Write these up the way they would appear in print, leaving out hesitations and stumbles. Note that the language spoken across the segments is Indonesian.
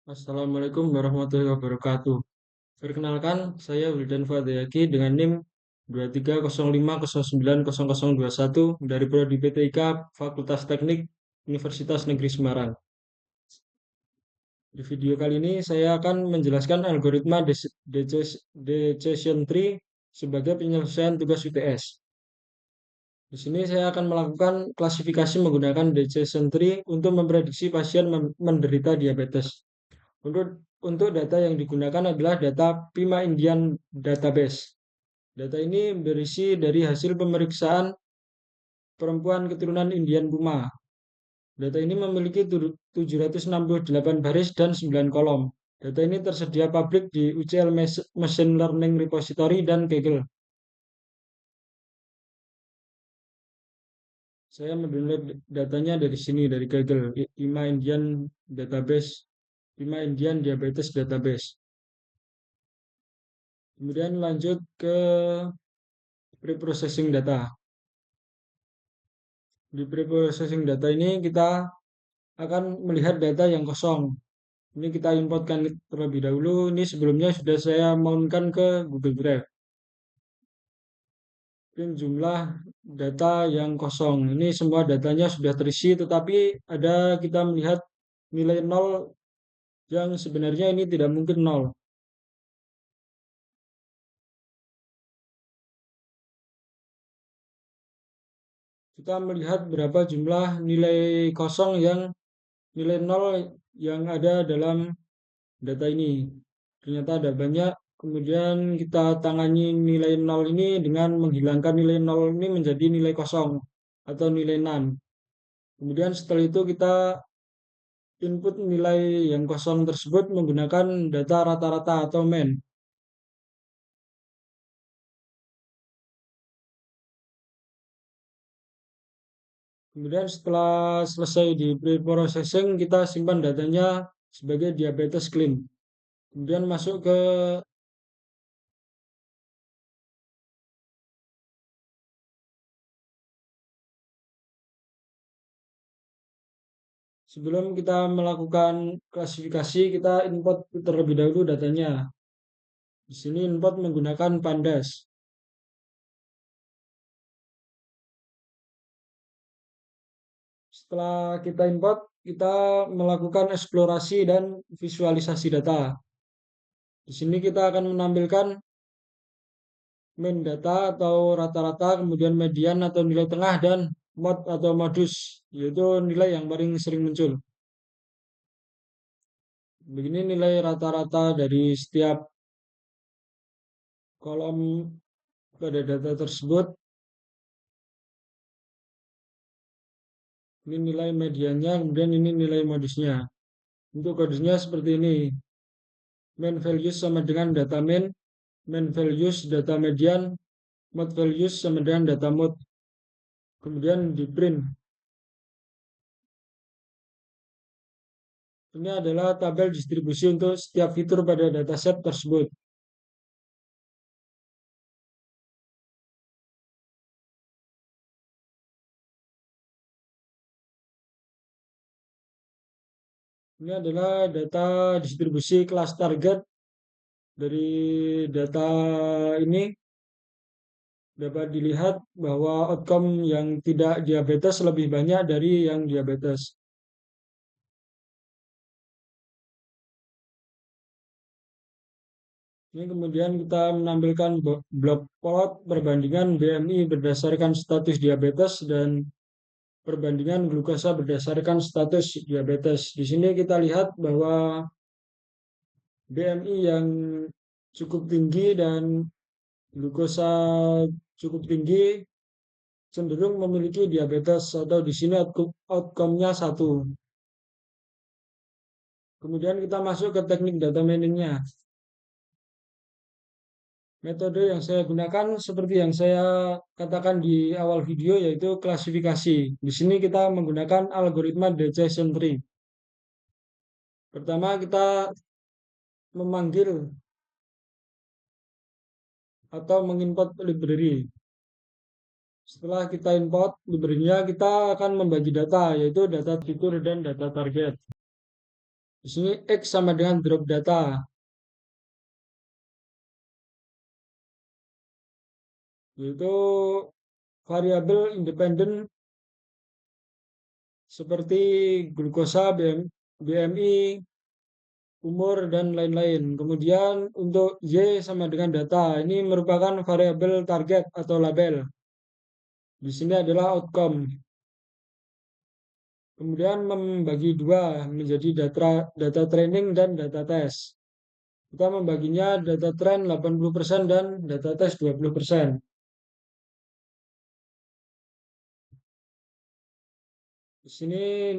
Assalamualaikum warahmatullahi wabarakatuh. Perkenalkan, saya Wildan Fadayaki dengan NIM 2305090021 dari Prodi PTIK Fakultas Teknik Universitas Negeri Semarang. Di video kali ini saya akan menjelaskan algoritma decision tree sebagai penyelesaian tugas UTS. Di sini saya akan melakukan klasifikasi menggunakan decision tree untuk memprediksi pasien menderita diabetes. Untuk data yang digunakan adalah data Pima Indian Database. Data ini berisi dari hasil pemeriksaan perempuan keturunan Indian Puma. Data ini memiliki 768 baris dan 9 kolom. Data ini tersedia publik di UCL Machine Learning Repository dan Kaggle. Saya mendownload datanya dari sini, dari Kaggle, Pima Indian Database, Pima Indian Diabetes Database. Kemudian lanjut ke preprocessing data. Di preprocessing data ini kita akan melihat data yang kosong. Ini kita importkan terlebih dahulu. Ini sebelumnya sudah saya mountkan ke Google Drive. Ini jumlah data yang kosong. Ini semua datanya sudah terisi, tetapi kita melihat nilai 0 yang sebenarnya ini tidak mungkin 0. Kita melihat berapa jumlah nilai kosong nilai 0 yang ada dalam data ini. Ternyata ada banyak. Kemudian kita tangani nilai 0 ini dengan menghilangkan nilai 0 ini menjadi nilai kosong atau nilai none. Kemudian setelah itu kita input nilai yang kosong tersebut menggunakan data rata-rata atau mean. Kemudian setelah selesai di pre-processing, kita simpan datanya sebagai diabetes clean. Kemudian masuk ke sebelum kita melakukan klasifikasi, kita input terlebih dahulu datanya. Di sini input menggunakan pandas. Setelah kita import, kita melakukan eksplorasi dan visualisasi data. Di sini kita akan menampilkan mean data atau rata-rata, kemudian median atau nilai tengah, dan mod atau modus, yaitu nilai yang paling sering muncul. Begini nilai rata-rata dari setiap kolom pada data tersebut. Ini nilai mediannya, kemudian ini nilai modusnya. Untuk kodusnya seperti ini. Mean values sama dengan data mean values data median, mod values sama dengan data mod. Kemudian di print. Ini adalah tabel distribusi untuk setiap fitur pada dataset tersebut. Ini adalah data distribusi kelas target. Dari data ini dapat dilihat bahwa outcome yang tidak diabetes lebih banyak dari yang diabetes. Ini kemudian kita menampilkan blok plot perbandingan BMI berdasarkan status diabetes dan perbandingan glukosa berdasarkan status diabetes. Di sini kita lihat bahwa BMI yang cukup tinggi dan glukosa cukup tinggi cenderung memiliki diabetes atau di sini outcome-nya 1. Kemudian kita masuk ke teknik data mining-nya. Metode yang saya gunakan seperti yang saya katakan di awal video yaitu klasifikasi. Di sini kita menggunakan algoritma decision tree. Pertama kita memanggil atau mengimport library. Setelah kita import library-nya, kita akan membagi data, yaitu data fitur dan data target. Di sini X sama dengan drop data, yaitu variabel independen seperti glukosa, BMI, umur, dan lain-lain. Kemudian untuk Y sama dengan data, ini merupakan variabel target atau label. Di sini adalah outcome. Kemudian membagi dua menjadi data training dan data test. Kita membaginya data train 80% dan data test 20%. Di sini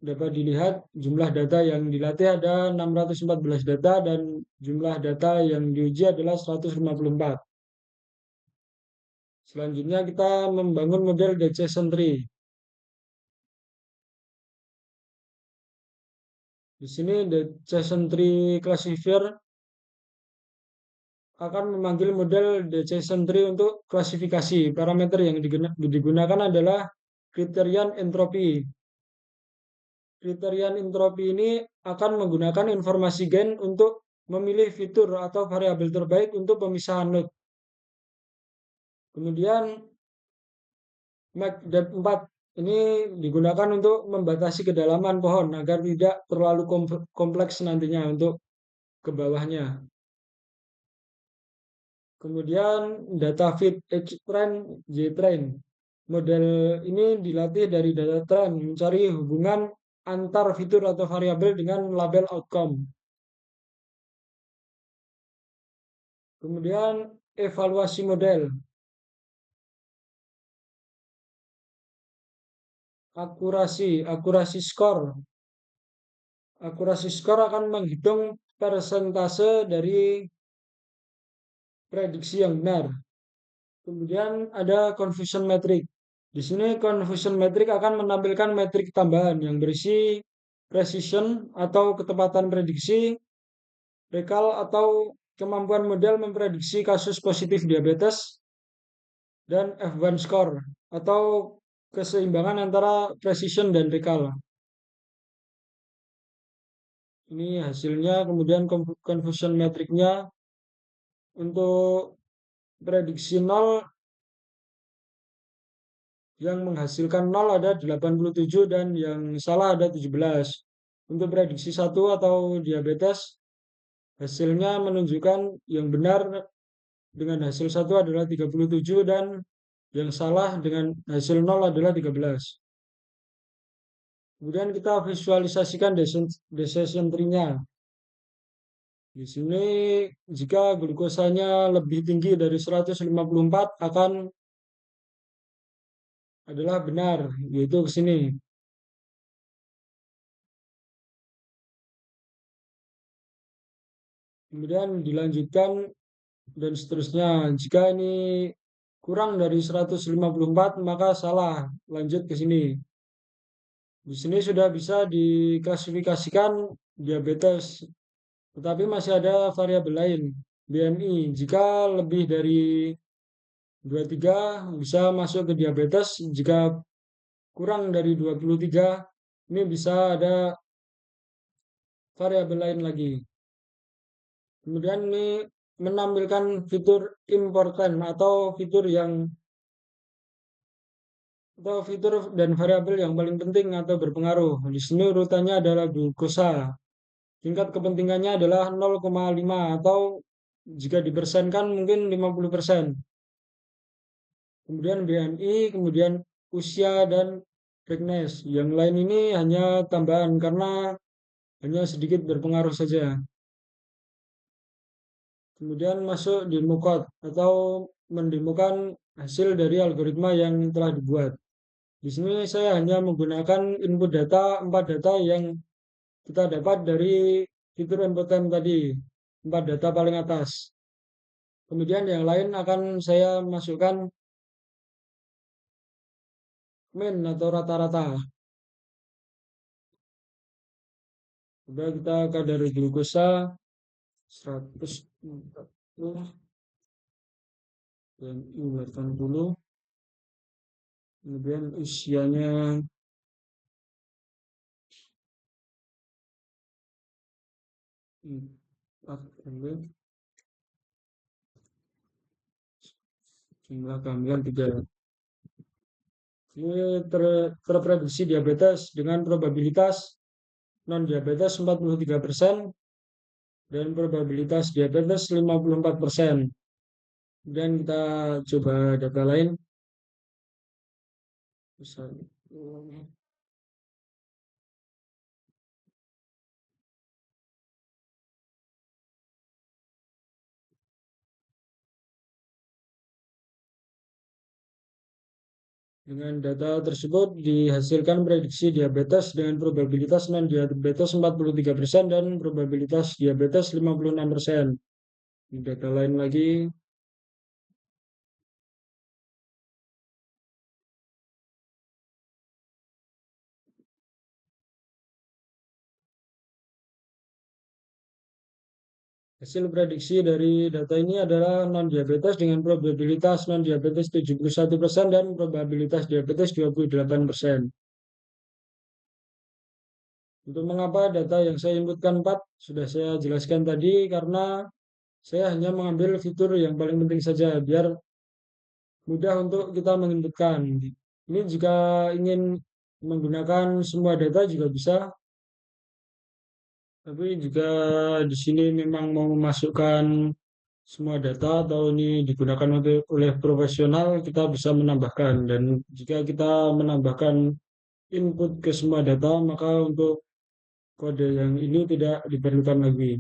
dapat dilihat jumlah data yang dilatih ada 614 data dan jumlah data yang diuji adalah 154. Selanjutnya kita membangun model decision tree. Di sini decision tree classifier akan memanggil model decision tree untuk klasifikasi. Parameter yang digunakan adalah kriterian entropi. Kriterian entropi ini akan menggunakan informasi gen untuk memilih fitur atau variabel terbaik untuk pemisahan node. Kemudian MACDEP 4 ini digunakan untuk membatasi kedalaman pohon agar tidak terlalu kompleks nantinya untuk ke bawahnya. Kemudian data fit X-train, Y-train. Model ini dilatih dari data train mencari hubungan antar fitur atau variabel dengan label outcome. Kemudian evaluasi model. Akurasi skor. Akurasi skor akan menghitung persentase dari prediksi yang benar. Kemudian ada confusion metric. Di sini confusion metric akan menampilkan metrik tambahan yang berisi precision atau ketepatan prediksi, recall atau kemampuan model memprediksi kasus positif diabetes, dan F1 score atau keseimbangan antara precision dan recall. Ini hasilnya, kemudian confusion metricnya untuk prediksi 0 yang menghasilkan 0 ada 87 dan yang salah ada 17. Untuk prediksi 1 atau diabetes, hasilnya menunjukkan yang benar dengan hasil 1 adalah 37 dan yang salah dengan hasil 0 adalah 13. Kemudian kita visualisasikan decision tree-nya. Di sini jika glukosanya lebih tinggi dari 154 akan adalah benar, yaitu ke sini. Kemudian dilanjutkan dan seterusnya. Jika ini kurang dari 154 maka salah. Lanjut ke sini. Di sini sudah bisa diklasifikasikan diabetes, tetapi masih ada variabel lain, BMI. Jika lebih dari 23 bisa masuk ke diabetes, jika kurang dari 23 ini bisa ada variabel lain lagi. Kemudian ini menampilkan fitur important atau fitur dan variabel yang paling penting atau berpengaruh. Di sini urutannya adalah glukosa. Tingkat kepentingannya adalah 0,5 atau jika dipersenkan mungkin 50%. Kemudian BMI, kemudian usia dan fitness. Yang lain ini hanya tambahan karena hanya sedikit berpengaruh saja. Kemudian masuk demo code atau mendemokan hasil dari algoritma yang telah dibuat. Di sini saya hanya menggunakan input data 4 data yang kita dapat dari fitur input time tadi, 4 data paling atas. Kemudian yang lain akan saya masukkan min atau rata-rata. Sudah kita kadar glukosa 140 dan 80. Kemudian usianya 4 ambil jumlah kehamilan 3. Ini terprediksi diabetes dengan probabilitas non-diabetes 43% dan probabilitas diabetes 54%. Kemudian kita coba data lain. Dengan data tersebut dihasilkan prediksi diabetes dengan probabilitas non-diabetes 43% dan probabilitas diabetes 56%. Data lain lagi. Hasil prediksi dari data ini adalah non-diabetes dengan probabilitas non-diabetes 71% dan probabilitas diabetes 28%. Untuk mengapa data yang saya inputkan 4 sudah saya jelaskan tadi karena saya hanya mengambil fitur yang paling penting saja biar mudah untuk kita menginputkan. Ini jika ingin menggunakan semua data juga bisa, tapi jika di sini memang mau memasukkan semua data atau ini digunakan oleh profesional, kita bisa menambahkan. Dan jika kita menambahkan input ke semua data, maka untuk kode yang ini tidak diperlukan lagi.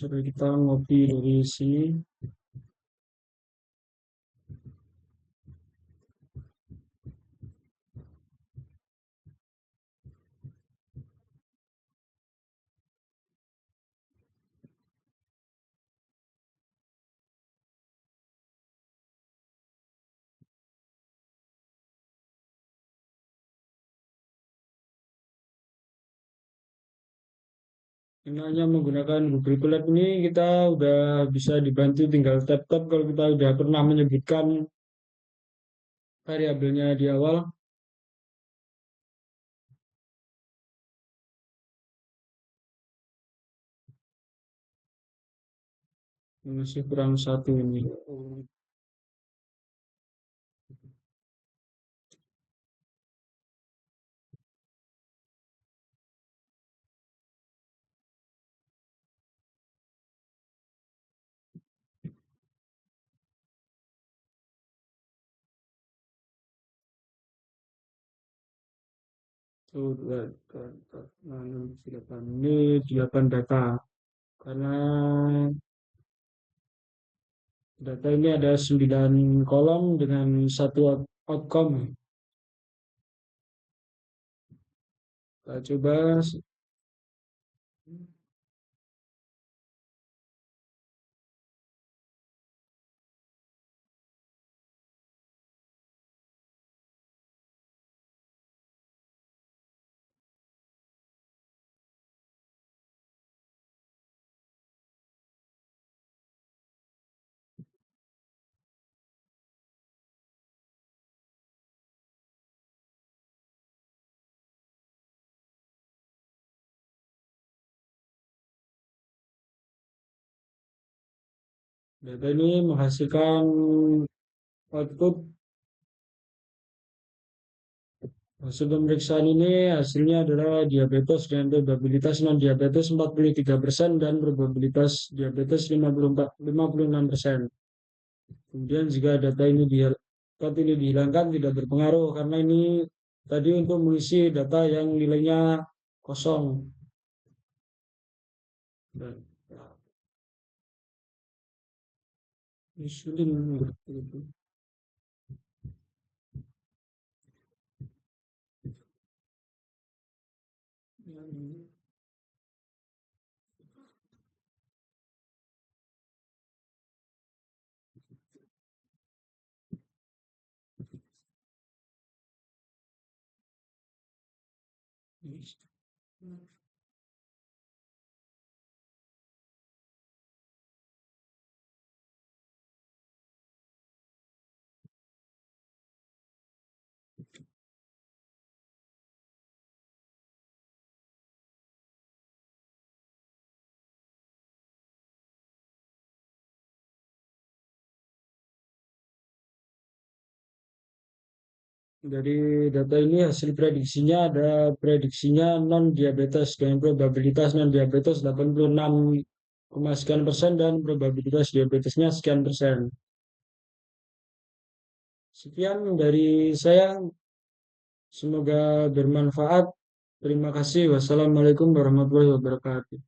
Kita ngopi dari sini. Ini hanya menggunakan Google Colab ini kita udah bisa dibantu tinggal tap-tap kalau kita udah pernah menyebutkan variabelnya di awal. Masih kurang satu ini. Tuh, ini 8 data. Karena data ini ada 9 kolom dengan satu outcome. Kita coba. Data ini menghasilkan output. Hasil pemeriksaan ini hasilnya adalah diabetes dengan probabilitas non-diabetes 43% dan probabilitas diabetes 56%. Kemudian jika data ini dihilangkan tidak berpengaruh karena ini tadi untuk mengisi data yang nilainya kosong. Dan insulin gitu. Dari data ini hasil prediksinya ada prediksinya non diabetes dengan probabilitas non diabetes 86,sekian% dan probabilitas diabetesnya sekian persen. Sekian dari saya, semoga bermanfaat. Terima kasih. Wassalamualaikum warahmatullahi wabarakatuh.